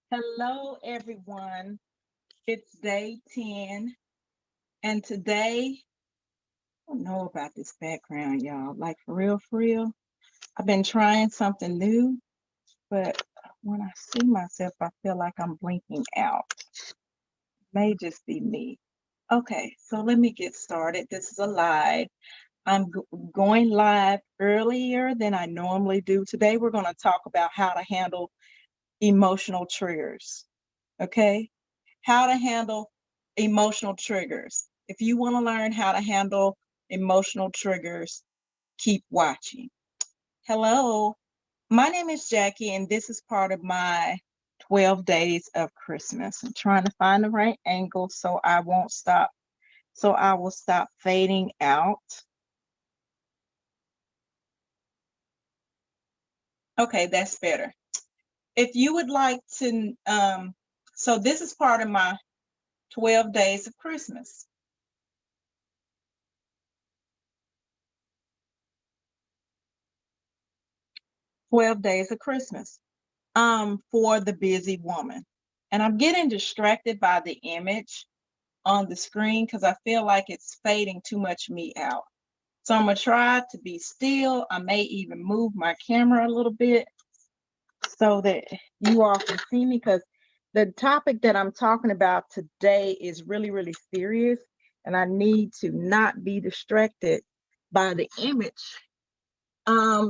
Hello, everyone. It's day 10, and today, I don't know about this background, y'all. Like, for real, for real. I've been trying something new, but when I see myself, I feel like I'm blinking out. May just be me. Okay, so let me get started. This is a live. I'm going live earlier than I normally do. Today, we're going to talk about how to handle emotional triggers. Okay? How to handle emotional triggers. If you want to learn how to handle emotional triggers, keep watching. Hello, my name is Jackie, and this is part of my 12 days of Christmas. I'm trying to find the right angle so I won't stop, so I will stop fading out. Okay, that's better. If you would like to, so this is part of my 12 days of Christmas. 12 days of Christmas for the busy woman. And I'm getting distracted by the image on the screen because I feel like it's fading too much me out. So I'm gonna try to be still. I may even move my camera a little bit so that you all can see me, because the topic that I'm talking about today is really, really serious, and I need to not be distracted by the image.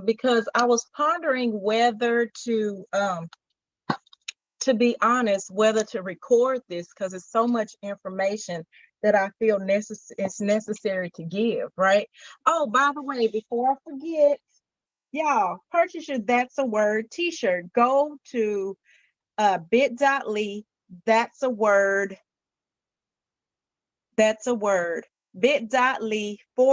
Because I was pondering whether to be honest, whether to record this, because it's so much information that I feel it's necessary to give, right? Oh, by the way, before I forget, y'all, purchase your That's a Word t-shirt. Go to bit.ly, that's a word, bit.ly /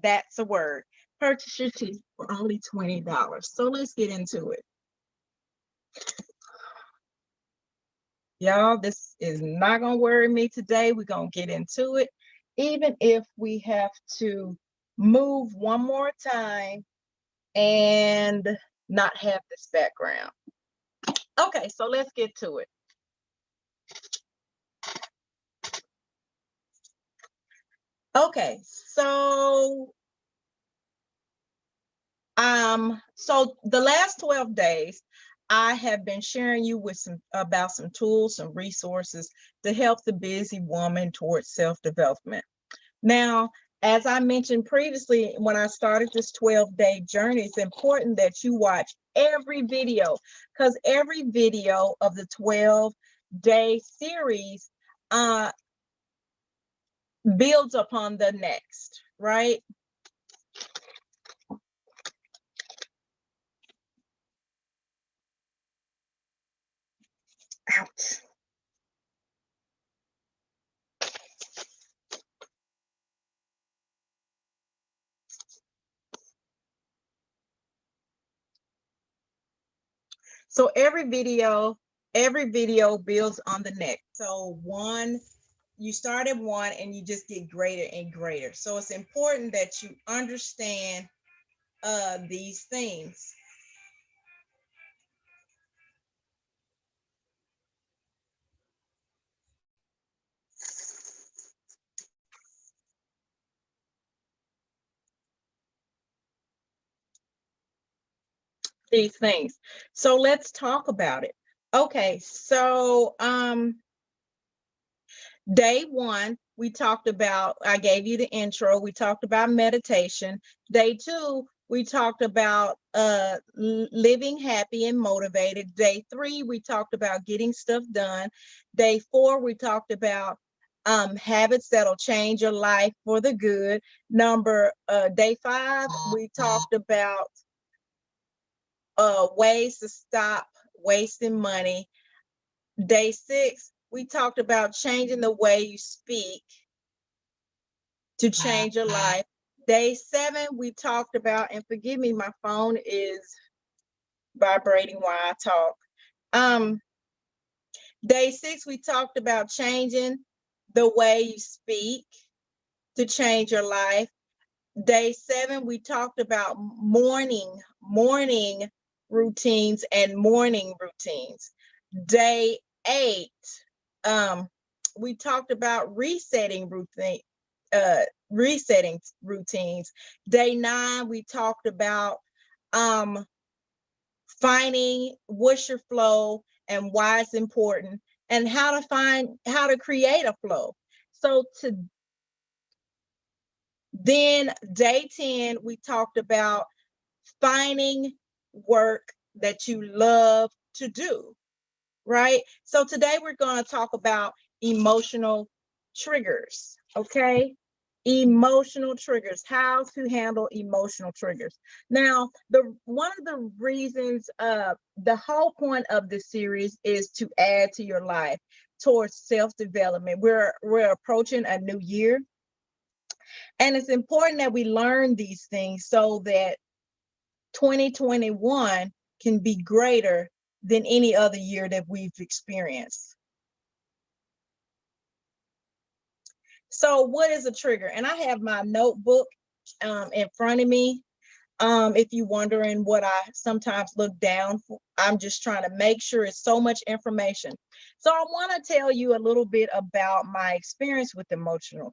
that's a word. Purchase your t for only $20. So let's get into it. Y'all, this is not going to worry me today. We're going to get into it, even if we have to move one more time and not have this background. Okay, so let's get to it. Okay, so the last 12 days, I have been sharing you with some tools, some resources to help the busy woman towards self-development. Now, as I mentioned previously, when I started this 12-day journey, it's important that you watch every video, because every video of the 12-day series builds upon the next, right? Ouch. So every video builds on the next. So you start at one and you just get greater and greater. So it's important that you understand these things. These things. So let's talk about it. Okay, so day one, we talked about, I gave you the intro, we talked about meditation. Day two, we talked about living happy and motivated. Day three, we talked about getting stuff done. Day four, we talked about habits that'll change your life for the good. Day five, we talked about ways to stop wasting money. Day six, we talked about changing the way you speak to change your life. Day seven, we talked about, and forgive me, my phone is vibrating while I talk. Day six, we talked about changing the way you speak to change your life. Day seven, we talked about morning routines and morning routines. Day 8, we talked about resetting routines. Day 9, we talked about finding what's your flow and why it's important, and how to create a flow. So then day 10, we talked about finding work that you love to do, right? So today we're going to talk about emotional triggers, okay? Emotional triggers, how to handle emotional triggers. Now, one of the reasons, the whole point of this series is to add to your life towards self-development. We're approaching a new year, and it's important that we learn these things so that 2021 can be greater than any other year that we've experienced. So what is a trigger? And I have my notebook in front of me. If you're wondering what I sometimes look down for, I'm just trying to make sure it's so much information. So I want to tell you a little bit about my experience with emotional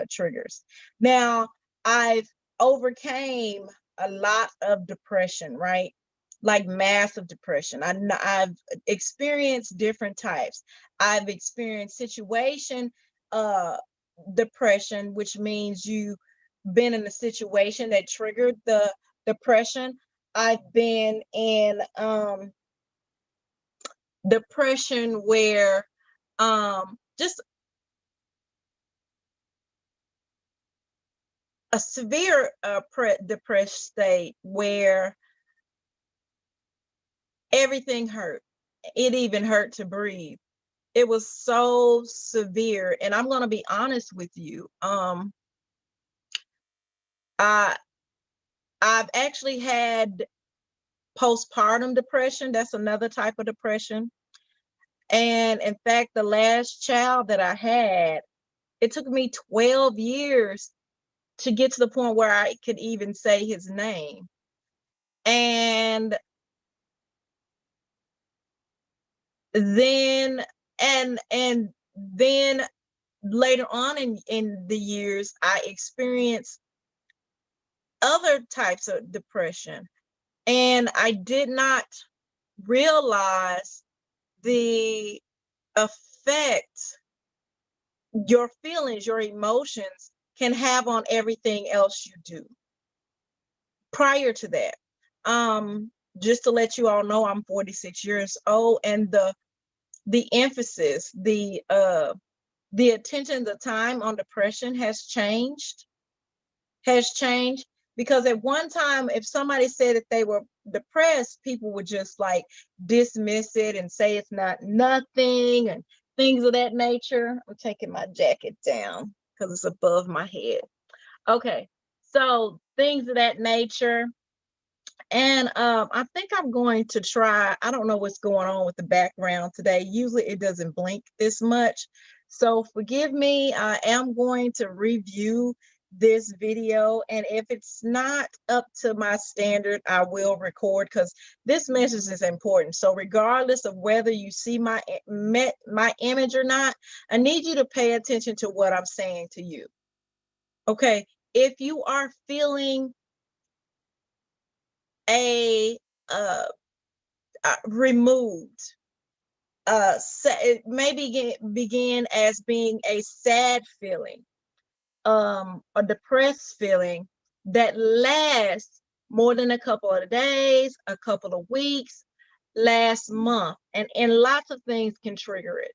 triggers. Now, I've overcame a lot of depression, right? Like massive depression. I've experienced different types. I've experienced situation depression, which means you been in a situation that triggered the depression. I've been in depression where just a severe depressed state where everything hurt. It even hurt to breathe. It was so severe. And I'm going to be honest with you. I've actually had postpartum depression. That's another type of depression. And in fact, the last child that I had, it took me 12 years to get to the point where I could even say his name. And then then later on in the years, I experienced other types of depression. And I did not realize the effect your feelings, your emotions can have on everything else you do. Prior to that, just to let you all know, I'm 46 years old, and the emphasis, the attention, the time on depression has changed. Because at one time, if somebody said that they were depressed, people would just like dismiss it and say it's not nothing and things of that nature. I'm taking my jacket down because it's above my head. Okay, so things of that nature. And I think I'm going to try, I don't know what's going on with the background today. Usually it doesn't blink this much. So forgive me, I am going to review this video. And if it's not up to my standard, I will record because this message is important. So regardless of whether you see my image or not, I need you to pay attention to what I'm saying to you. Okay, if you are feeling removed, it may begin as being a sad feeling, a depressed feeling that lasts more than a couple of days, a couple of weeks, last month, and lots of things can trigger it.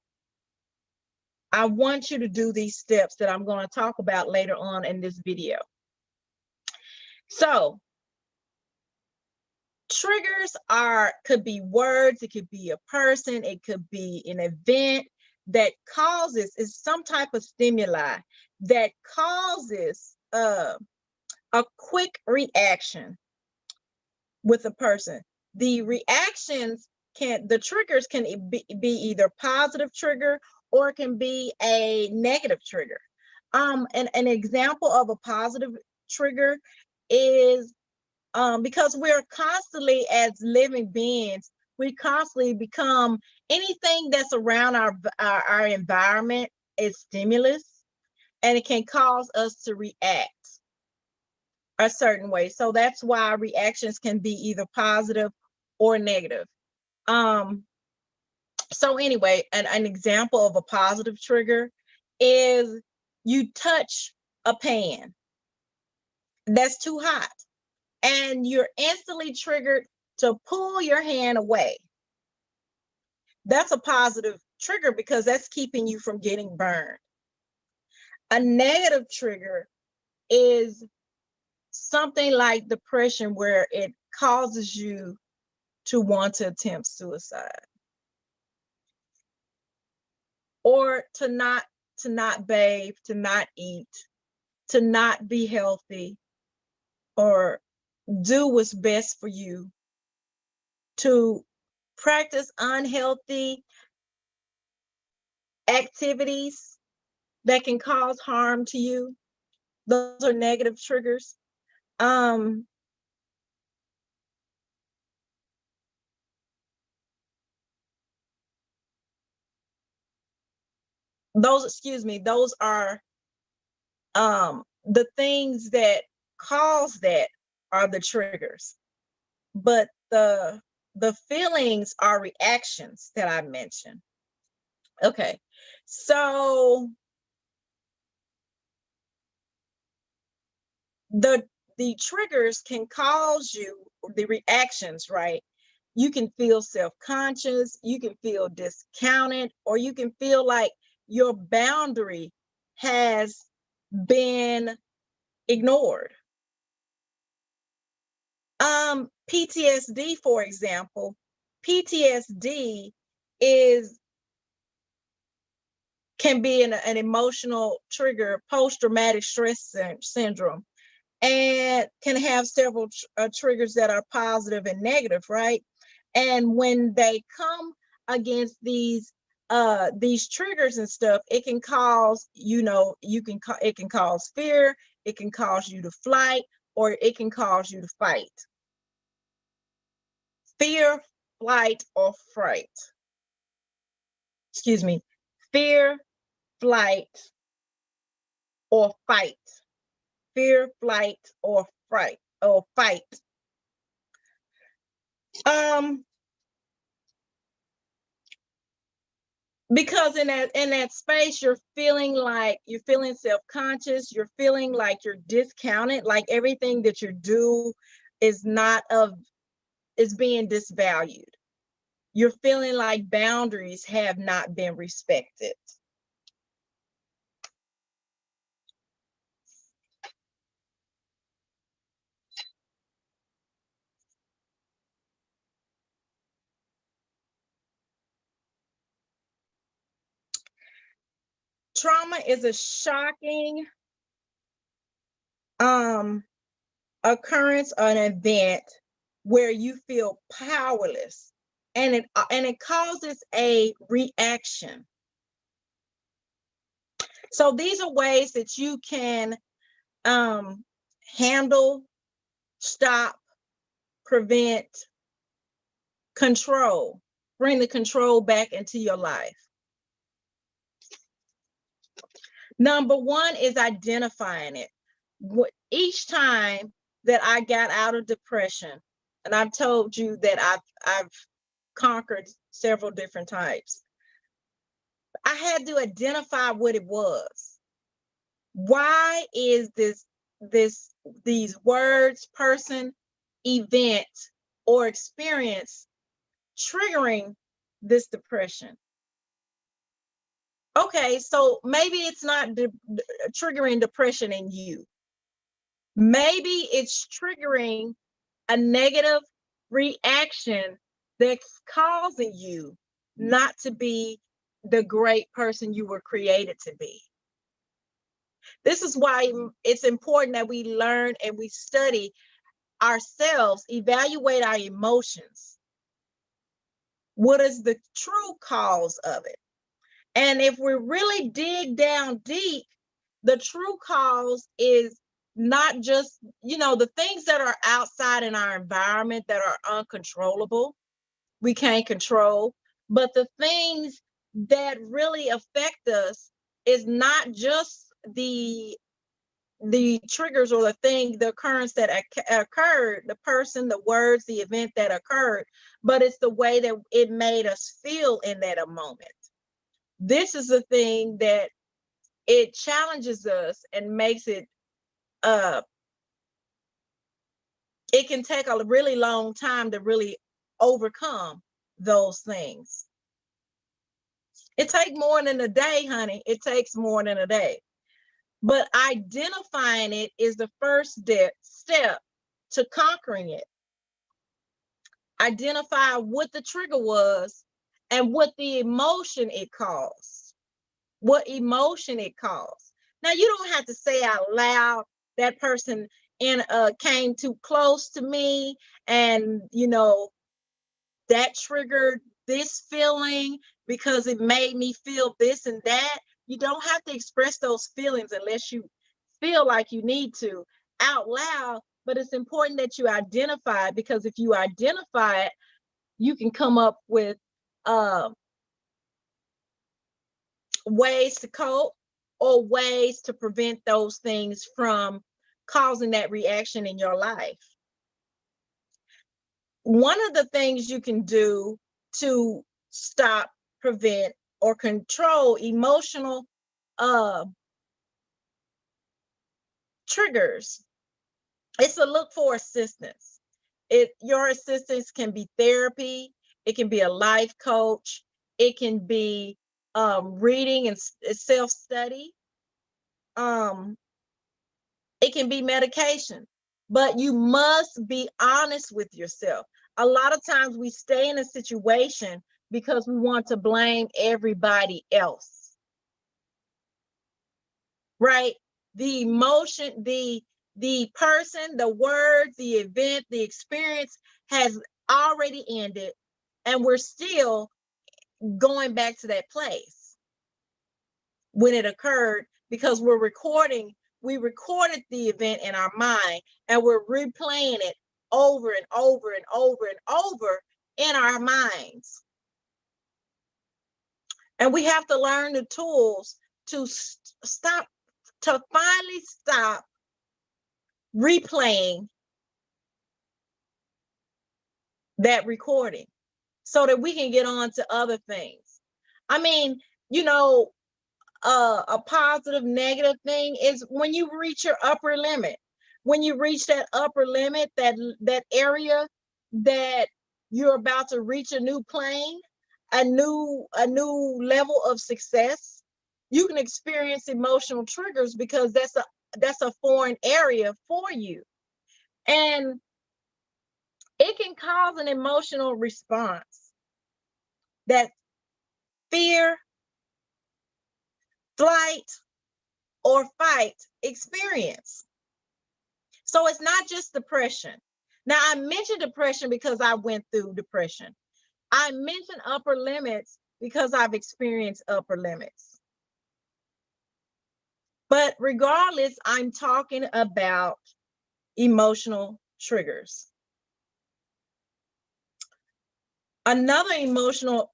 I want you to do these steps that I'm going to talk about later on in this video. So triggers could be words, it could be a person, it could be an event that causes, is some type of stimuli that causes a quick reaction with a person. The triggers can be either positive trigger or it can be a negative trigger. An example of a positive trigger is because we're constantly, as living beings, we constantly become, anything that's around our environment is stimulus, and it can cause us to react a certain way. So that's why reactions can be either positive or negative. So anyway, an example of a positive trigger is you touch a pan that's too hot and you're instantly triggered to pull your hand away. That's a positive trigger because that's keeping you from getting burned. A negative trigger is something like depression, where it causes you to want to attempt suicide, or to not bathe, to not eat, to not be healthy, or do what's best for you, to practice unhealthy activities that can cause harm to you. Those are negative triggers. Those are the things that cause that are the triggers, but the feelings are reactions that I mentioned. Okay, so the triggers can cause you, the reactions, right? You can feel self-conscious, you can feel discounted, or you can feel like your boundary has been ignored. PTSD, for example, PTSD can be an emotional trigger, post-traumatic stress syndrome, and can have several triggers that are positive and negative, right? And when they come against these triggers and stuff, it can cause, it can cause fear, it can cause you to flight, or it can cause you to fight. Fear, flight, or fright. Excuse me. Fear, flight, or fight. Fear, flight, or fright, or fight. Because in that space, you're feeling self-conscious, you're feeling like you're discounted, like everything that you do is being disvalued. You're feeling like boundaries have not been respected. Trauma is a shocking occurrence or an event where you feel powerless, and it causes a reaction. So these are ways that you can handle, stop, prevent, control, bring the control back into your life. Number one is identifying it. Each time that I got out of depression, and I've told you that I've conquered several different types, I had to identify what it was. Why is these words, person, event, or experience triggering this depression? Okay, so maybe it's not triggering depression in you. Maybe it's triggering a negative reaction that's causing you not to be the great person you were created to be. This is why it's important that we learn and we study ourselves, evaluate our emotions. What is the true cause of it? And if we really dig down deep, the true cause is not just, the things that are outside in our environment that are uncontrollable. we can't control. But the things that really affect us is not just the triggers or the occurrence that occurred, the person, the words, the event that occurred, but it's the way that it made us feel in that moment. This is the thing that it challenges us and makes it, it can take a really long time to really overcome those things. It takes more than a day, honey. It takes more than a day. But identifying it is the first step to conquering it. Identify what the trigger was and what the emotion it caused. What emotion it caused. Now, you don't have to say out loud, that person came too close to me, and that triggered this feeling because it made me feel this and that. You don't have to express those feelings unless you feel like you need to out loud, but it's important that you identify it, because if you identify it, you can come up with ways to cope or ways to prevent those things from causing that reaction in your life. One of the things you can do to stop, prevent, or control emotional triggers is to look for assistance. Your assistance can be therapy, it can be a life coach, it can be reading and self-study, it can be medication, but you must be honest with yourself. A lot of times we stay in a situation because we want to blame everybody else, right? The emotion, the person, the words, the event, the experience has already ended, and we're still going back to that place when it occurred, because we recorded the event in our mind, and we're replaying it over and over and over and over in our minds. And we have to learn the tools to finally stop replaying that recording so that we can get on to other things. I mean, a positive, negative thing is when you reach your upper limit. When you reach that upper limit, that area that you're about to reach a new plane, a new level of success, you can experience emotional triggers because that's a foreign area for you. And it can cause an emotional response that fear, flight, or fight experience. So it's not just depression. Now, I mentioned depression because I went through depression. I mentioned upper limits because I've experienced upper limits. But regardless, I'm talking about emotional triggers. Another emotional,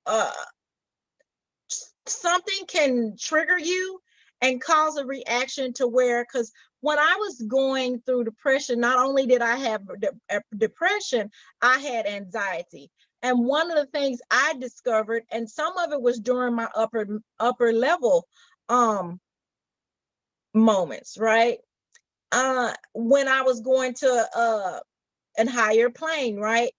something can trigger you and cause a reaction to where, because when I was going through depression, not only did I have depression, I had anxiety. And one of the things I discovered, and some of it was during my upper level moments, right? When I was going to a higher plane, right?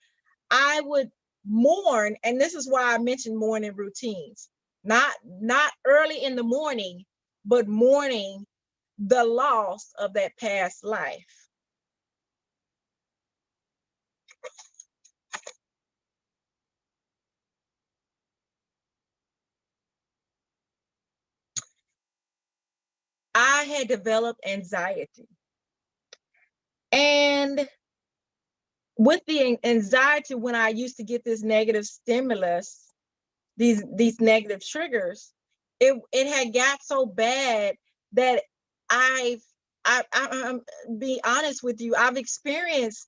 I would mourn, and this is why I mentioned morning routines. Not early in the morning, but mourning the loss of that past life. I had developed anxiety. And with the anxiety, when I used to get this negative stimulus, these negative triggers, it had got so bad that I'm be honest with you, I've experienced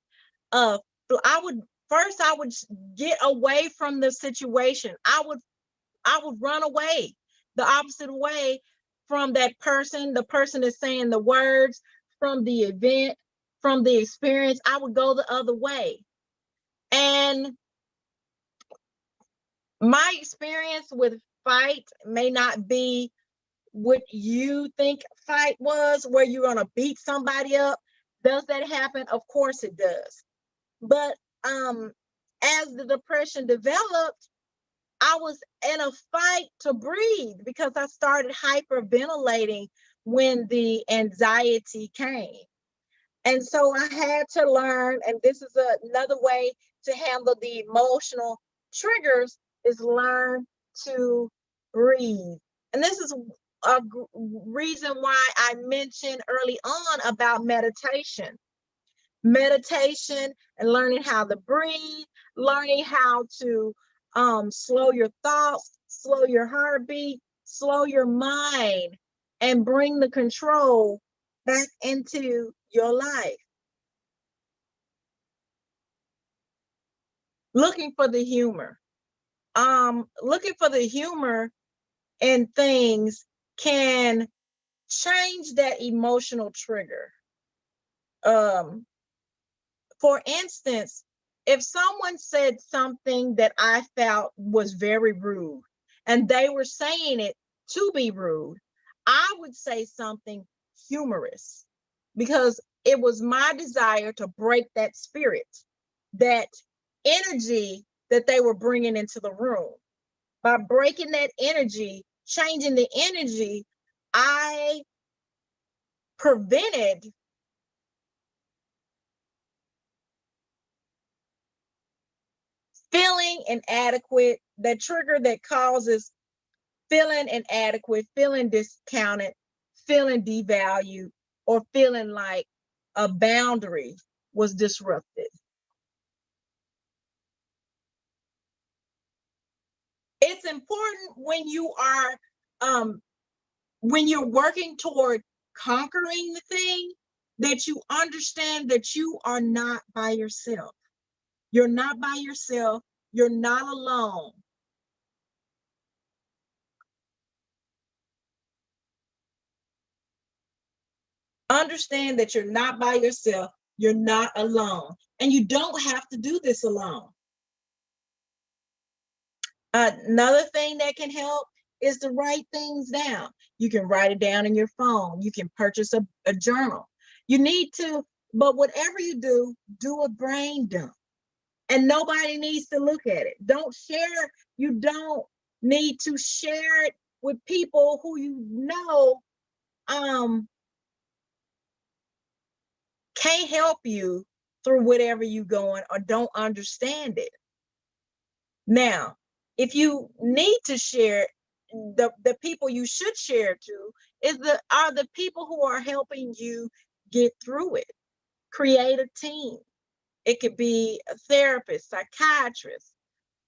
I would first I would get away from the situation. I would run away the opposite way from that person, the person that's saying the words, from the event, from the experience. I would go the other way. And my experience with fight may not be what you think fight was, where you're going to beat somebody up. Does that happen? Of course it does. But as the depression developed, I was in a fight to breathe because I started hyperventilating when the anxiety came. And so I had to learn, and this is another way to handle the emotional triggers, is learn to breathe. And this is a reason why I mentioned early on about meditation. Meditation and learning how to breathe, learning how to slow your thoughts, slow your heartbeat, slow your mind, and bring the control back into your life. Looking for the humor. Looking for the humor in things can change that emotional trigger. For instance, if someone said something that I felt was very rude and they were saying it to be rude, I would say something humorous because it was my desire to break that spirit, that energy that they were bringing into the room. By breaking that energy, changing the energy, I prevented feeling inadequate, that trigger that causes feeling inadequate, feeling discounted, feeling devalued, or feeling like a boundary was disrupted. It's important when you're working toward conquering the thing, that you understand that you are not by yourself. You're not by yourself. You're not alone. Understand that you're not by yourself. You're not alone. And you don't have to do this alone. Another thing that can help is to write things down. You can write it down in your phone. You can purchase a journal. You need to, but whatever you do a brain dump. And nobody needs to look at it. Don't share. You don't need to share it with people who you know can't help you through whatever you're going or don't understand it. Now, if you need to share, the people you should share to are the people who are helping you get through it. Create a team. It could be a therapist, psychiatrist.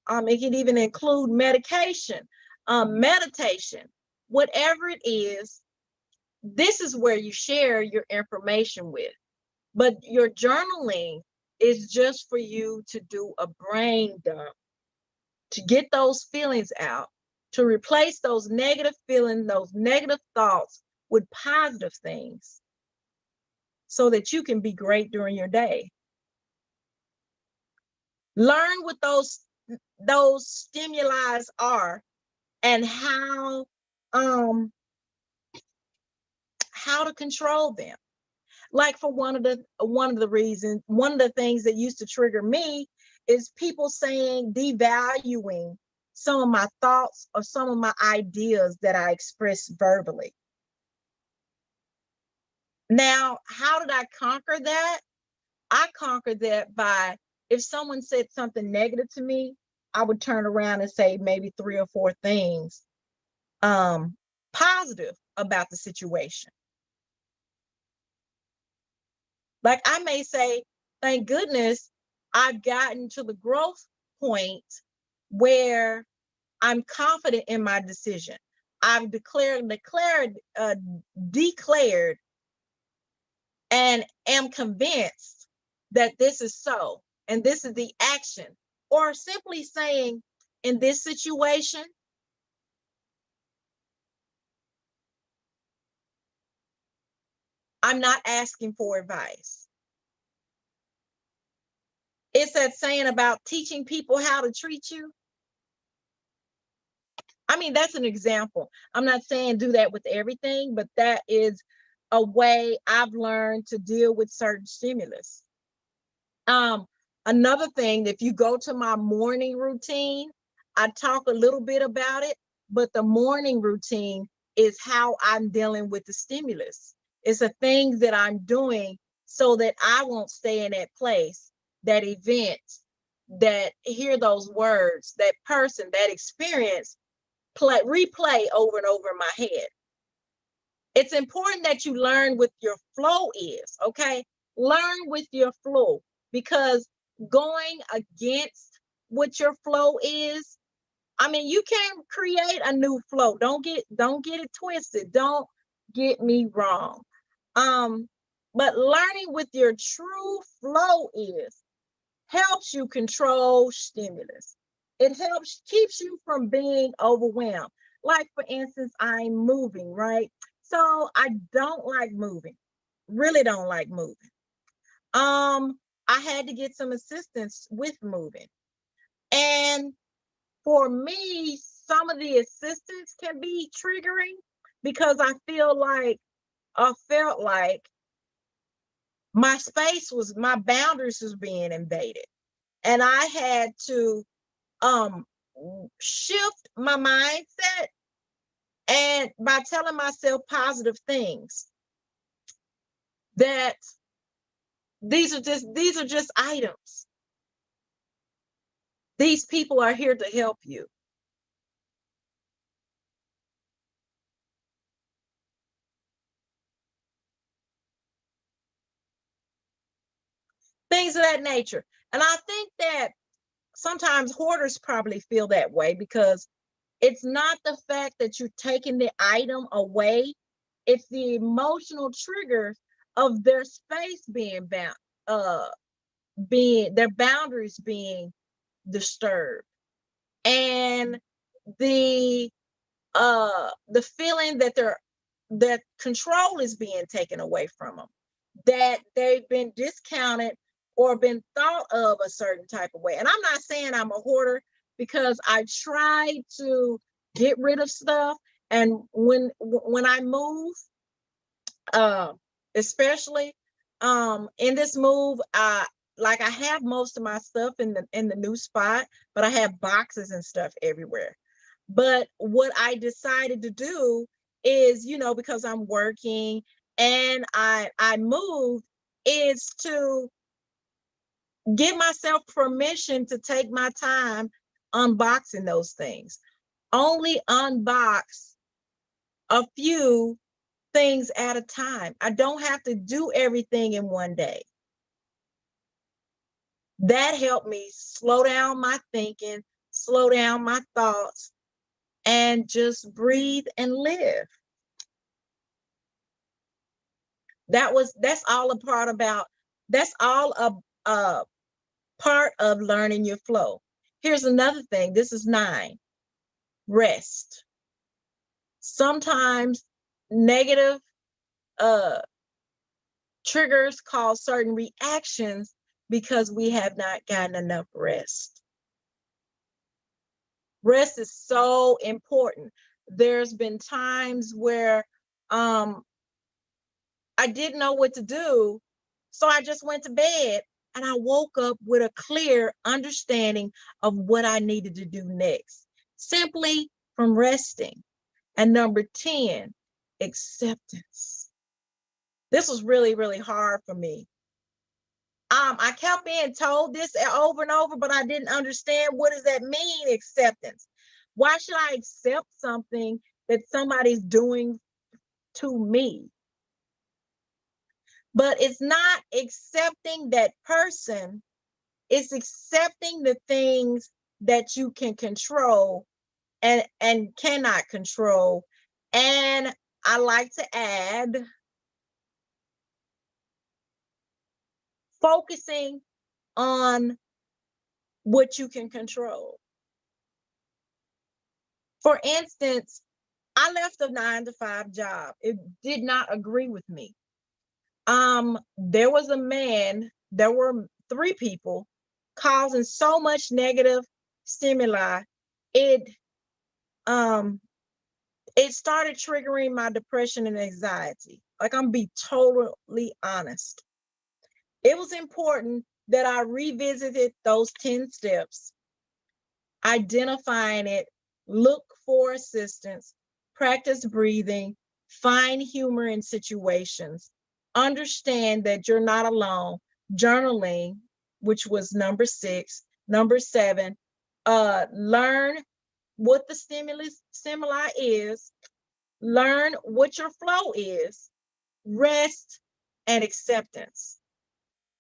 It can even include medication, meditation, whatever it is. This is where you share your information with. But your journaling is just for you to do a brain dump, to get those feelings out, to replace those negative feelings, those negative thoughts with positive things so that you can be great during your day. Learn what those stimuli are and how to control them. Like for one of the things that used to trigger me is people saying, devaluing some of my thoughts or some of my ideas that I express verbally. Now, how did I conquer that? I conquered that by, if someone said something negative to me, I would turn around and say maybe 3 or 4 things positive about the situation. Like I may say, thank goodness I've gotten to the growth point where I'm confident in my decision. I've declared and am convinced that this is so. and this is the action. Or simply saying, in this situation, I'm not asking for advice. It's that saying about teaching people how to treat you. I mean, that's an example. I'm not saying do that with everything, but that is a way I've learned to deal with certain stimulus. Another thing, if you go to my morning routine, I talk a little bit about it, but the morning routine is how I'm dealing with the stimulus. It's a thing that I'm doing so that I won't stay in that place, that event, that hear those words, that person, that experience, replay over and over in my head. It's important that you learn what your flow is, okay? Learn with your flow, because going against what your flow is, I mean, you can create a new flow. Don't get it twisted. Don't get me wrong. But learning what your true flow is helps you control stimulus. It keeps you from being overwhelmed. Like, for instance, I'm moving, right? So I don't like moving, really don't like moving. I had to get some assistance with moving. And for me, some of the assistance can be triggering because I felt like my boundaries was being invaded. And I had to shift my mindset, and by telling myself positive things, that these are just items. These people are here to help you. Things of that nature. And I think that sometimes hoarders probably feel that way because it's not the fact that you're taking the item away, it's the emotional triggers of their space being bound, their boundaries being disturbed, and the feeling that control is being taken away from them, that they've been discounted or been thought of a certain type of way. And I'm not saying I'm a hoarder, because I try to get rid of stuff. And when I move, especially in this move, like I have most of my stuff in the new spot, but I have boxes and stuff everywhere. But what I decided to do is, because I'm working and I moved, is to give myself permission to take my time unboxing those things. Only unbox a few things at a time. I don't have to do everything in one day. That helped me slow down my thinking, slow down my thoughts, and just breathe and live. That's all a part of learning your flow. Here's another thing. This is 9. Rest. Sometimes negative triggers cause certain reactions because we have not gotten enough rest. Rest is so important. There's been times where I didn't know what to do, so I just went to bed, and I woke up with a clear understanding of what I needed to do next, simply from resting. And number 10, acceptance. This was really, really hard for me. I kept being told this over and over, but I didn't understand, what does that mean, acceptance? Why should I accept something that somebody's doing to me? But it's not accepting that person, it's accepting the things that you can control and cannot control. And I like to add, focusing on what you can control. For instance, I left a 9-to-5 job. It did not agree with me. There was a man, there were 3 people causing so much negative stimuli. It started triggering my depression and anxiety. Like, I'm be totally honest. It was important that I revisited those 10 steps, identifying it, look for assistance, practice breathing, find humor in situations, understand that you're not alone, journaling, which was number 6, number 7, learn what the stimuli is, learn what your flow is, rest, and acceptance.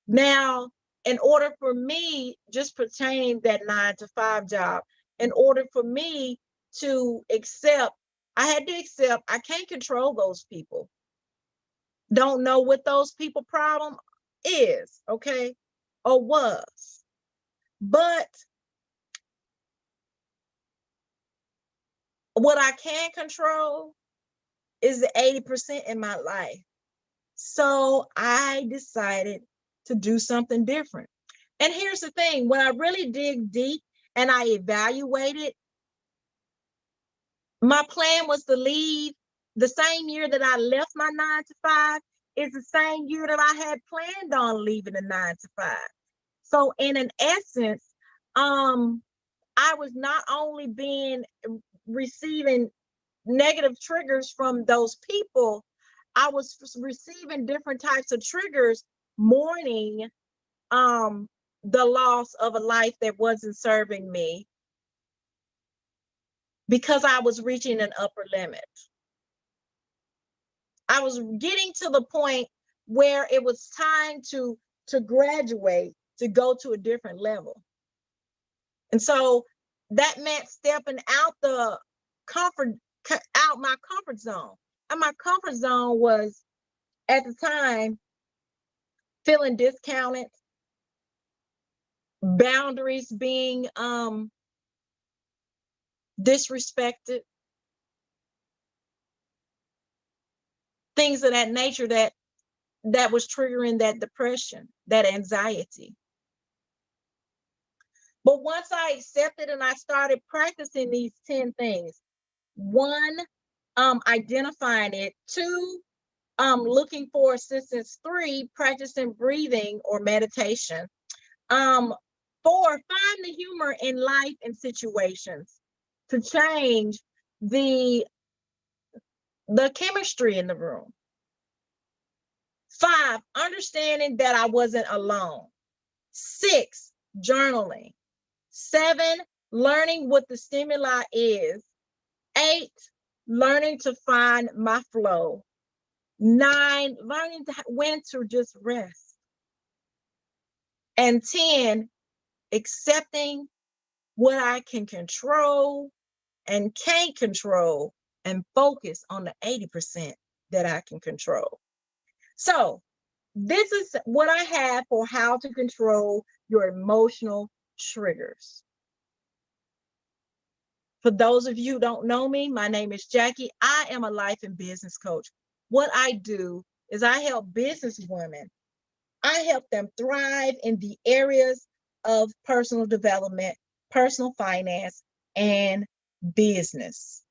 Now, in order for me, just pertaining that 9-to-5 job, in order for me to accept, I had to accept I can't control those people. Don't know what those people problem is, okay, or was. But what I can control is the 80% in my life. So I decided to do something different. And here's the thing, when I really dig deep and I evaluated, my plan was to leave the same year that I left my 9-to-5 is the same year that I had planned on leaving the 9-to-5. So in an essence, I was not only receiving negative triggers from those people, I was receiving different types of triggers, mourning the loss of a life that wasn't serving me because I was reaching an upper limit. I was getting to the point where it was time to graduate, to go to a different level. And so that meant stepping out my comfort zone. And my comfort zone was, at the time, feeling discounted, boundaries being disrespected, things of that nature that was triggering that depression, that anxiety. But once I accepted and I started practicing these 10 things, 1, identifying it, 2, looking for assistance, 3, practicing breathing or meditation, 4, find the humor in life and situations to change the chemistry in the room. 5, understanding that I wasn't alone. 6, journaling. 7, learning what the stimuli is. 8, learning to find my flow. 9, learning when to just rest. And 10, accepting what I can control and can't control and focus on the 80% that I can control. So this is what I have for how to control your emotional triggers. For those of you who don't know me, my name is Jackie. I am a life and business coach. What I do is I help business women. I help them thrive in the areas of personal development, personal finance, and business.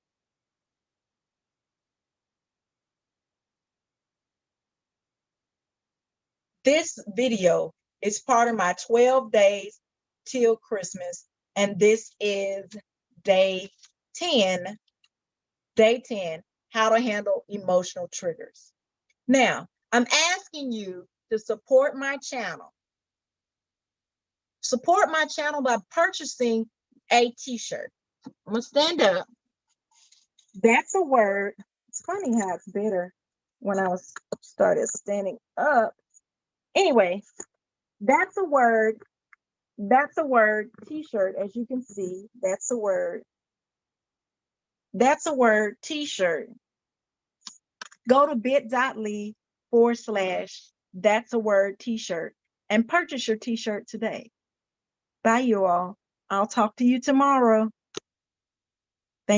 This video is part of my 12 days till Christmas, and this is day 10, how to handle emotional triggers. Now, I'm asking you to support my channel. Support my channel by purchasing a t-shirt. I'm gonna stand up. That's a word. It's funny how it's better when I started standing up. Anyway, that's a word. That's a word. T-shirt, as you can see, that's a word. That's a word. T-shirt. Go to bit.ly / that's a word t-shirt and purchase your t-shirt today. Bye, you all. I'll talk to you tomorrow.